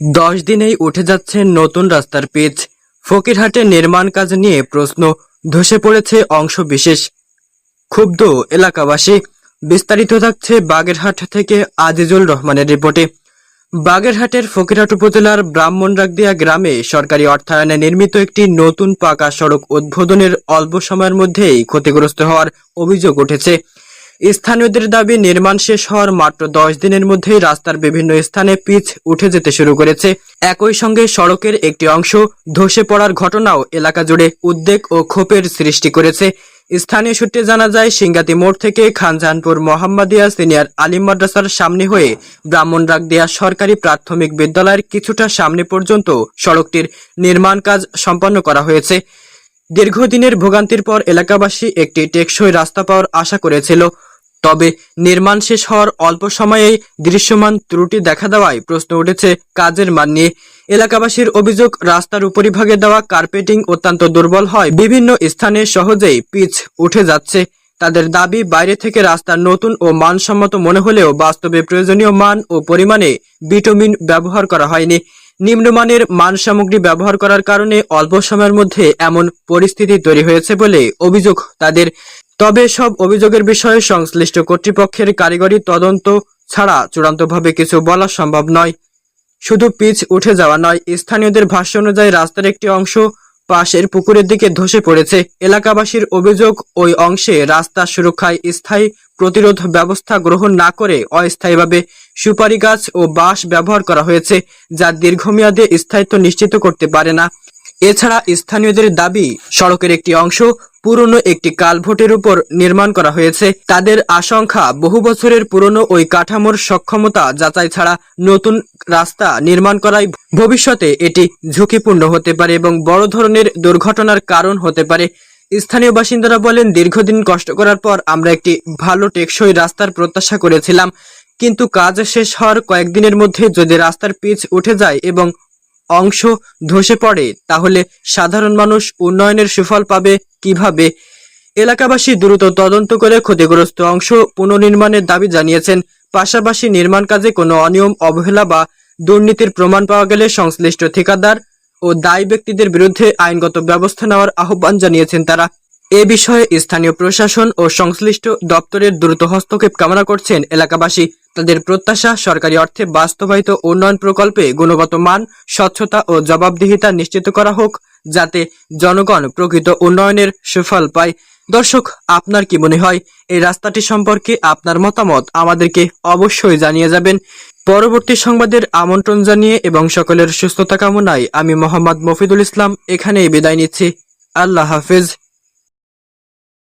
10 দিনেই উঠে যাচ্ছে নতুন রাস্তার পিচ। ফকিরহাটে নির্মাণ কাজ নিয়ে প্রশ্ন, ধসে পড়েছে অংশ বিশেষ। ক্ষুব্ধ এলাকাবাসী। বিস্তারিত থাকছে বাগেরহাট থেকে আজিজুল রহমানের রিপোর্টে। বাগেরহাটের ফকিরহাট উপজেলার ব্রাহ্মণরাগদিয়া গ্রামে সরকারি অর্থায়নে নির্মিত একটি নতুন পাকা সড়ক উদ্বোধনের অল্প সময়ের মধ্যেই ক্ষতিগ্রস্ত হওয়ার অভিযোগ উঠেছে। স্থানীয়দের দাবি, নির্মাণ শেষ হওয়ার মাত্র 10 দিনের মধ্যেই রাস্তার বিভিন্ন স্থানে পিচ উঠে যেতে শুরু করেছে। একই সঙ্গে সড়কের একটি অংশ ধসে পড়ার ঘটনাও এলাকা জুড়ে উদ্বেগ ও ক্ষোভের সৃষ্টি করেছে। স্থানীয় সূত্রে জানা যায়, সিঙ্গাতি মোড় থেকে খানজাহানপুর মোহাম্মদিয়া সিনিয়র আলিম মাদ্রাসার সামনে হয়ে ব্রাহ্মণরাগদিয়া সরকারি প্রাথমিক বিদ্যালয়ের কিছুটা সামনে পর্যন্ত সড়কটির নির্মাণ কাজ সম্পন্ন করা হয়েছে। দীর্ঘদিনের ভোগান্তির পর এলাকাবাসী একটি টেকসই রাস্তা পাওয়ার আশা করেছিল। তবে নির্মাণ শেষ হওয়ার অল্প সময়েই দৃশ্যমান ত্রুটি দেখা দেওয়ায় প্রশ্ন উঠেছে কাজের মান নিয়ে। এলাকাবাসীর অভিযোগ, রাস্তার উপরিভাগে দেওয়া কার্পেটিং অত্যন্ত দুর্বল হয়, বিভিন্ন স্থানে সহজেই পিচ উঠে যাচ্ছে। তাদের দাবি, বাইরে থেকে রাস্তা নতুন ও মানসম্মত মনে হলেও বাস্তবে প্রয়োজনীয় মান ও পরিমাণে বিটুমিন ব্যবহার করা হয়নি। নিম্নমানের মান সামগ্রী ব্যবহার করার কারণে অল্প সময়ের মধ্যে এমন পরিস্থিতি তৈরি হয়েছে বলে অভিযোগ তাদের। তবে সব অভিযোগের বিষয়ে সংশ্লিষ্ট কর্তৃপক্ষের কারিগরি তদন্ত ছাড়া চূড়ান্তভাবে কিছু বলা সম্ভব নয়। শুধু পিচ উঠে যাওয়া নয়, স্থানীয়দের ভাষ্য অনুযায়ী রাস্তার একটি অংশ পাশের পুকুরের দিকে ধসে পড়েছে। এলাকাবাসীর অভিযোগ, ওই অংশে রাস্তা সুরক্ষায় স্থায়ী প্রতিরোধ ব্যবস্থা গ্রহণ না করে অস্থায়ীভাবে সুপারি গাছ ও বাঁশ ব্যবহার করা হয়েছে, যা দীর্ঘমেয়াদে স্থায়িত্ব নিশ্চিত করতে পারে না। এছাড়া স্থানীয়দের দাবি, সড়কের একটি অংশ পুরনো একটি কালভার্টের উপর নির্মাণ করা হয়েছে। তাদের আশঙ্কা, বহু বছরের পুরনো ওই কাঠামোর সক্ষমতা যাচাই ছাড়া নতুন রাস্তা নির্মাণ করায় ভবিষ্যতে এটি ঝুঁকিপূর্ণ হতে পারে এবং বড় ধরনের দুর্ঘটনার কারণ হতে পারে। স্থানীয় বাসিন্দারা বলেন, দীর্ঘদিন কষ্ট করার পর আমরা একটি ভালো টেকসই রাস্তার প্রত্যাশা করেছিলাম, কিন্তু কাজ শেষ হওয়ার কয়েকদিনের মধ্যে যদি রাস্তার পিচ উঠে যায় এবং অংশ ধসে পড়ে, তাহলে সাধারণ মানুষ উন্নয়নের সুফল পাবে কিভাবে? এলাকাবাসী দ্রুত তদন্ত করে ক্ষতিগ্রস্ত অংশ পুনর্নির্মাণের দাবি জানিয়েছেন। পাশাপাশি নির্মাণ কাজে কোনো অনিয়ম, অবহেলা বা দুর্নীতির প্রমাণ পাওয়া গেলে সংশ্লিষ্ট ঠিকাদার ও দায়ী ব্যক্তিদের বিরুদ্ধে আইনগত ব্যবস্থা নেওয়ার আহ্বান জানিয়েছেন তারা। এ বিষয়ে স্থানীয় প্রশাসন ও সংশ্লিষ্ট দপ্তরের দ্রুত হস্তক্ষেপ কামনা করছেন এলাকাবাসী। তাদের প্রত্যাশা, সরকারি অর্থে বাস্তবায়িত উন্নয়ন প্রকল্পে গুণগত মান, স্বচ্ছতা ও জবাবদিহিতা নিশ্চিত করা হোক, যাতে জনগণ প্রকৃত উন্নয়নের সুফল পায়। দর্শক, আপনার কি মনে হয়? এই রাস্তাটি সম্পর্কে আপনার মতামত আমাদেরকে অবশ্যই জানিয়ে যাবেন। পরবর্তী সংবাদের আমন্ত্রণ জানিয়ে এবং সকলের সুস্থতা কামনায় আমি মোহাম্মদ মফিদুল ইসলাম এখানেই বিদায় নিচ্ছি। আল্লাহ হাফেজ।